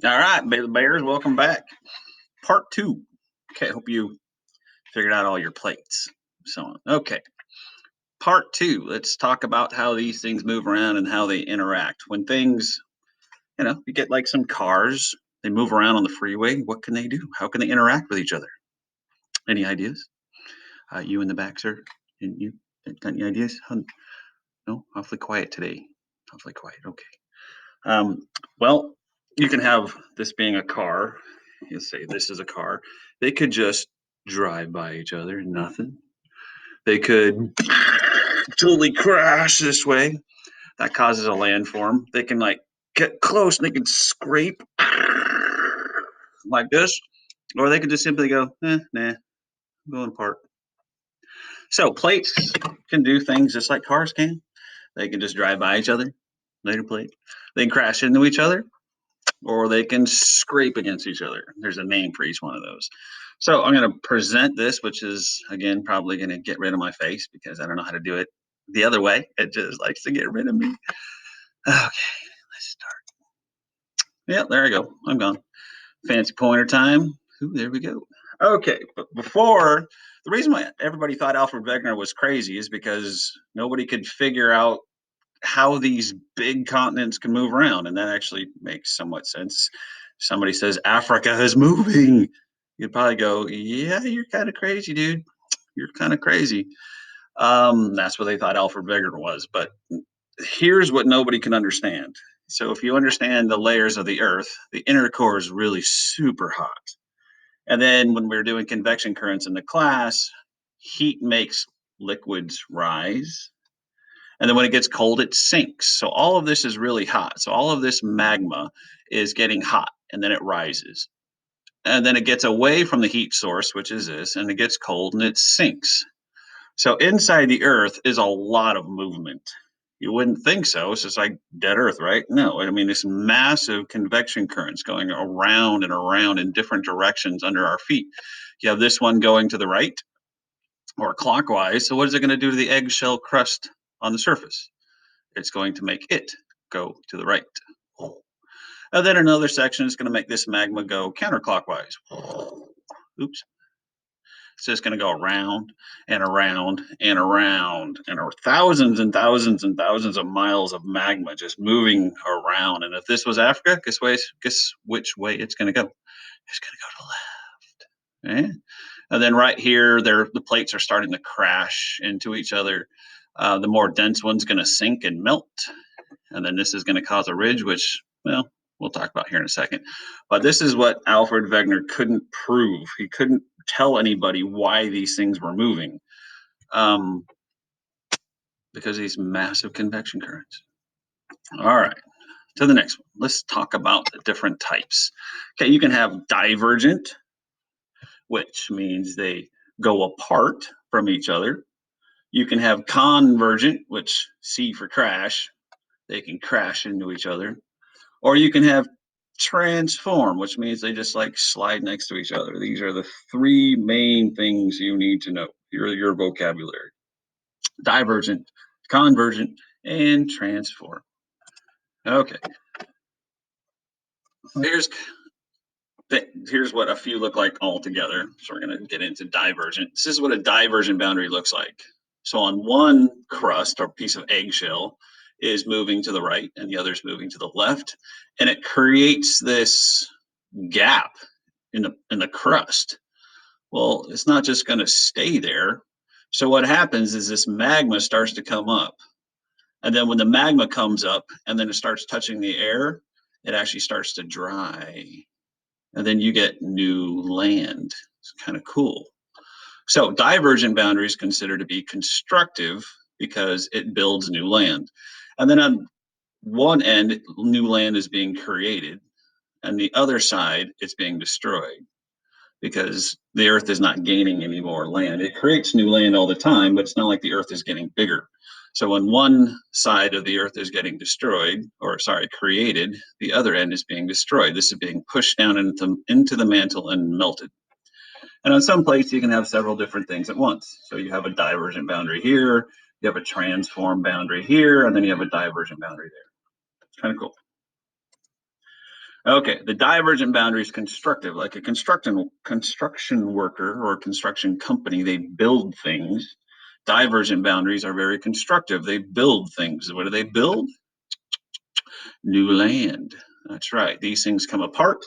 All right, Baby Bears, welcome back. Part two. Okay, hope you figured out all your plates. So on. Okay, part two. Let's talk about how these things move around and how they interact. When things, you get like some cars, they move around on the freeway. What can they do? How can they interact with each other? Any ideas? You in the back, sir? And you got any ideas? No, awfully quiet today. Awfully quiet. Okay. Um, well, you can have this being a car. You say this is a car. They could just drive by each other, nothing. They could totally crash this way. That causes a landform. They can like get close and they can scrape like this, or they could just simply go, nah, I'm going apart. So plates can do things just like cars can. They can just drive by each other, later plate. They can crash into each other, or they can scrape against each other. There's a name for each one of those. So I'm going to present this, which is, again, probably going to get rid of my face because I don't know how to do it the other way. It just likes to get rid of me. Okay, let's start. Yeah, there we go. I'm gone. Fancy pointer time. Ooh, there we go. Okay, but before, the reason why everybody thought Alfred Wegener was crazy is because nobody could figure out how these big continents can move around, and that actually makes somewhat sense. Somebody says Africa is moving, you'd probably go, "Yeah, you're kind of crazy, dude. You're kind of crazy." That's what they thought Alfred Wegener was. But here's what nobody can understand. So if you understand the layers of the Earth, the inner core is really super hot. And then when we were doing convection currents in the class, heat makes liquids rise, and then when it gets cold, it sinks. So all of this is really hot. So all of this magma is getting hot and then it rises. And then it gets away from the heat source, which is this, and it gets cold and it sinks. So inside the earth is a lot of movement. You wouldn't think so. It's just like dead earth, right? No, I mean, it's massive convection currents going around and around in different directions under our feet. You have this one going to the right or clockwise. So what is it going to do to the eggshell crust on the surface? It's going to make it go to the right. And then another section is going to make this magma go counterclockwise. Oops. So it's going to go around and around and around and thousands and thousands and thousands of miles of magma just moving around. And if this was Africa, guess which way it's going to go? It's going to go to the left. Okay? And then right here, the plates are starting to crash into each other. The more dense one's going to sink and melt. And then this is going to cause a ridge, which, well, we'll talk about here in a second. But this is what Alfred Wegener couldn't prove. He couldn't tell anybody why these things were moving, because these massive convection currents. All right, to the next one. Let's talk about the different types. Okay, you can have divergent, which means they go apart from each other. You can have convergent, which C for crash. They can crash into each other. Or you can have transform, which means they just like slide next to each other. These are the three main things you need to know. Your vocabulary: divergent, convergent, and transform. Okay. Here's here's what a few look like all together. So we're going to get into divergent. This is what a divergent boundary looks like. So on one crust or piece of eggshell is moving to the right and the other is moving to the left, and it creates this gap in the crust. Well, it's not just going to stay there. So what happens is this magma starts to come up. And then when the magma comes up and then it starts touching the air, it actually starts to dry. And then you get new land. It's kind of cool. So divergent boundary is considered to be constructive because it builds new land. And then on one end, new land is being created, and the other side, it's being destroyed because the earth is not gaining any more land. It creates new land all the time, but it's not like the earth is getting bigger. So when one side of the earth is getting destroyed, or sorry, created, the other end is being destroyed. This is being pushed down into the mantle and melted. And on some plates, you can have several different things at once. So you have a divergent boundary here, you have a transform boundary here, and then you have a divergent boundary there. It's kind of cool. Okay, the divergent boundary is constructive, like a construction worker or a construction company. They build things. Divergent boundaries are very constructive. They build things. What do they build? New land. That's right. These things come apart.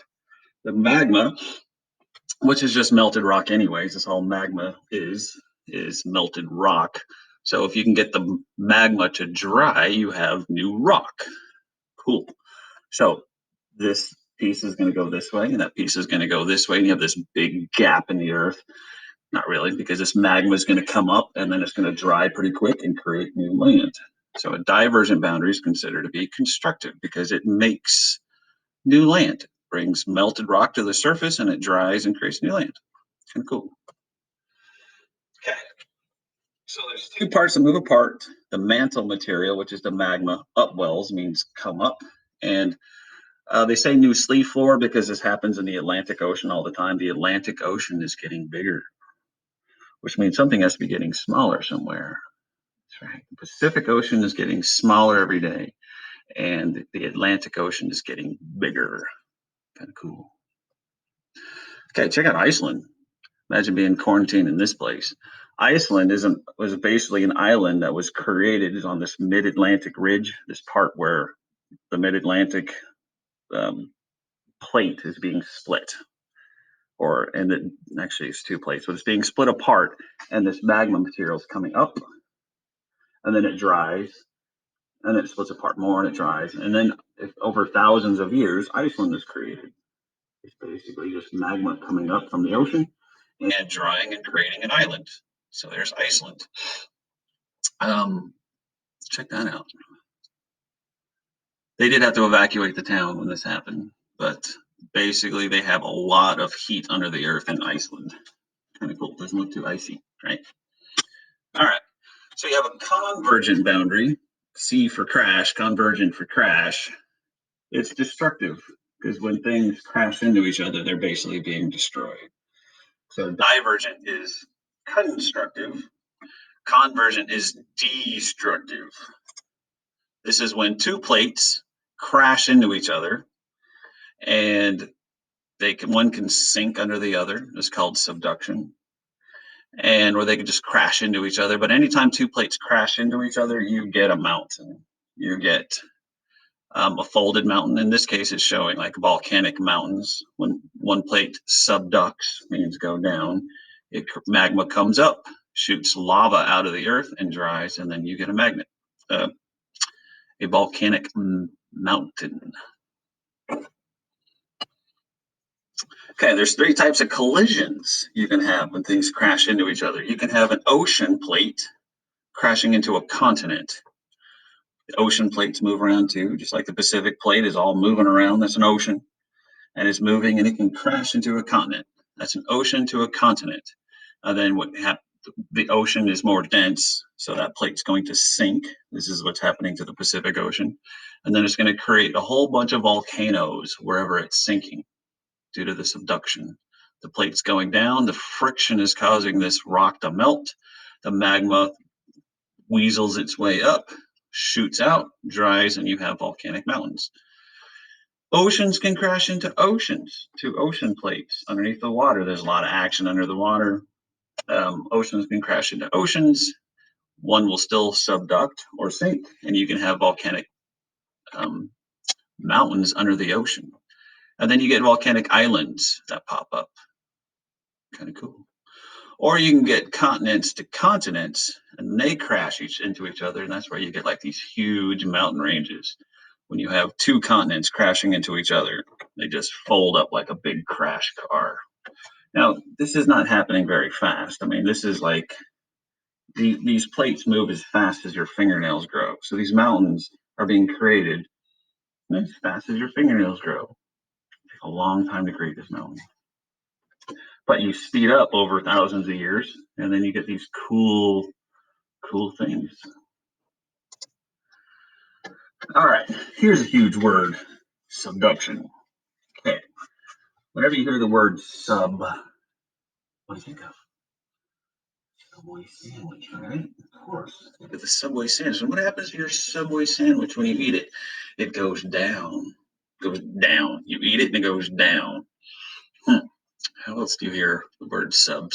The magma, which is just melted rock, anyways. That's all magma is melted rock. So if you can get the magma to dry, you have new rock. Cool. So this piece is going to go this way, and that piece is going to go this way, and you have this big gap in the earth. Not really, because this magma is going to come up and then it's going to dry pretty quick and create new land. So a divergent boundary is considered to be constructive because it makes new land, brings melted rock to the surface, and it dries and creates new land. Kind of cool. Okay. So there's two parts that move apart. The mantle material, which is the magma, upwells means come up, and they say new sea floor because this happens in the Atlantic Ocean all the time. The Atlantic Ocean is getting bigger, which means something has to be getting smaller somewhere. That's right. The Pacific Ocean is getting smaller every day, and the Atlantic Ocean is getting bigger. Kind of cool. Okay, check out Iceland. Imagine being quarantined in this place. Iceland was basically an island that was created on this mid-Atlantic ridge, this part where the mid-Atlantic um, plate is being split, actually it's two plates, but it's being split apart, and this magma material is coming up, and then it dries, and it splits apart more, and it dries, and then over thousands of years, Iceland is created. It's basically just magma coming up from the ocean and drying and creating an island. So there's Iceland. Um, check that out. They did have to evacuate the town when this happened, but basically they have a lot of heat under the earth in Iceland. Kind of cool. Doesn't look too icy, right? All right. So you have a convergent boundary, C for crash, convergent for crash. It's destructive because when things crash into each other, they're basically being destroyed. So divergent is constructive, convergent is destructive. This is when two plates crash into each other and one can sink under the other. It's called subduction. And where they can just crash into each other. But anytime two plates crash into each other, you get a mountain. You get a folded mountain. In this case, it's showing like volcanic mountains. When one plate subducts, means go down, magma comes up, shoots lava out of the earth and dries, and then you get a volcanic mountain. Okay, there's three types of collisions you can have when things crash into each other. You can have an ocean plate crashing into a continent. The ocean plates move around too, just like the Pacific plate is all moving around. That's an ocean, and it's moving, and it can crash into a continent. That's an ocean to a continent. And then the ocean is more dense, so that plate's going to sink. This is what's happening to the Pacific Ocean. And then it's going to create a whole bunch of volcanoes wherever it's sinking due to the subduction. The plate's going down, the friction is causing this rock to melt. The magma weasels its way up, shoots out, dries, and you have volcanic mountains. Oceans can crash into oceans, to ocean plates underneath the water. There's a lot of action under the water. Oceans can crash into oceans. One will still subduct or sink, and you can have volcanic um, mountains under the ocean. And then you get volcanic islands that pop up. Kind of cool. Or you can get continents to continents, and they crash into each other, and that's where you get like these huge mountain ranges. When you have two continents crashing into each other, they just fold up like a big crash car. Now, this is not happening very fast. I mean, this is like these plates move as fast as your fingernails grow. So these mountains are being created as fast as your fingernails grow. It takes a long time to create this mountain. But you speed up over thousands of years, and then you get these cool things. All right, here's a huge word, subduction. Okay, whenever you hear the word sub, what do you think of? Subway sandwich, right? Of course. Look at the Subway sandwich. And what happens to your Subway sandwich when you eat it? It goes down. goes down. You eat it and it goes down. Hmm. How else do you hear the word subway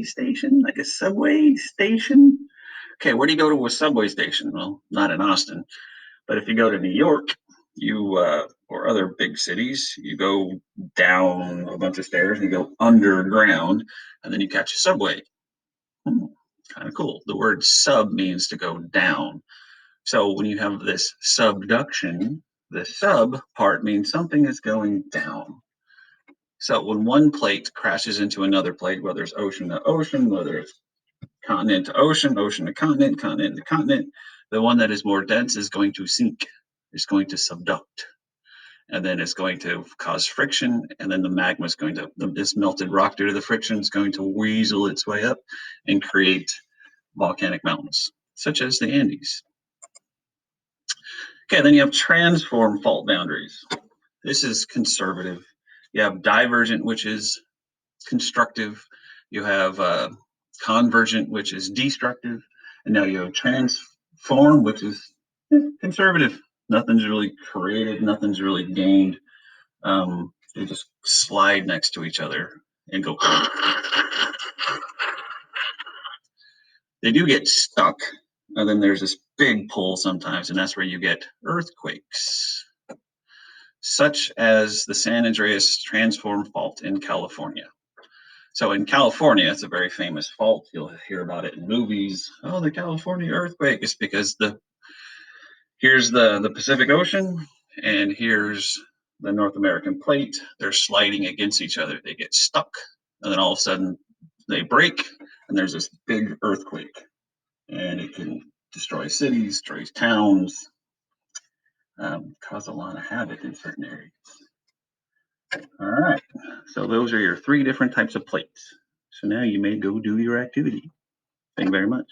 station? Like a subway station? Okay, where do you go to a subway station? Well, not in Austin, but if you go to New York, you or other big cities, you go down a bunch of stairs and you go underground, and then you catch a subway. Hmm, kind of cool. The word sub means to go down. So when you have this subduction, the sub part means something is going down. So when one plate crashes into another plate, whether it's ocean to ocean, whether it's continent to ocean, ocean to continent, continent to continent, the one that is more dense is going to sink. It's going to subduct. And then it's going to cause friction. And then the magma is going to, this melted rock due to the friction is going to weasel its way up and create volcanic mountains, such as the Andes. Okay, then you have transform fault boundaries. This is conservative. You have divergent, which is constructive. You have convergent, which is destructive. And now you have transform, which is conservative. Nothing's really created, nothing's really gained. They just slide next to each other and go. They do get stuck. And then there's this big pull sometimes, and that's where you get earthquakes, such as the San Andreas Transform Fault in California. So in California, it's a very famous fault. You'll hear about it in movies. Oh, the California earthquake. It's because here's the Pacific Ocean, and here's the North American plate. They're sliding against each other. They get stuck, and then all of a sudden they break, and there's this big earthquake, and it can destroy cities, destroy towns, cause a lot of havoc in certain areas. All right, so those are your 3 different types of plates. So now you may go do your activity. Thank you very much.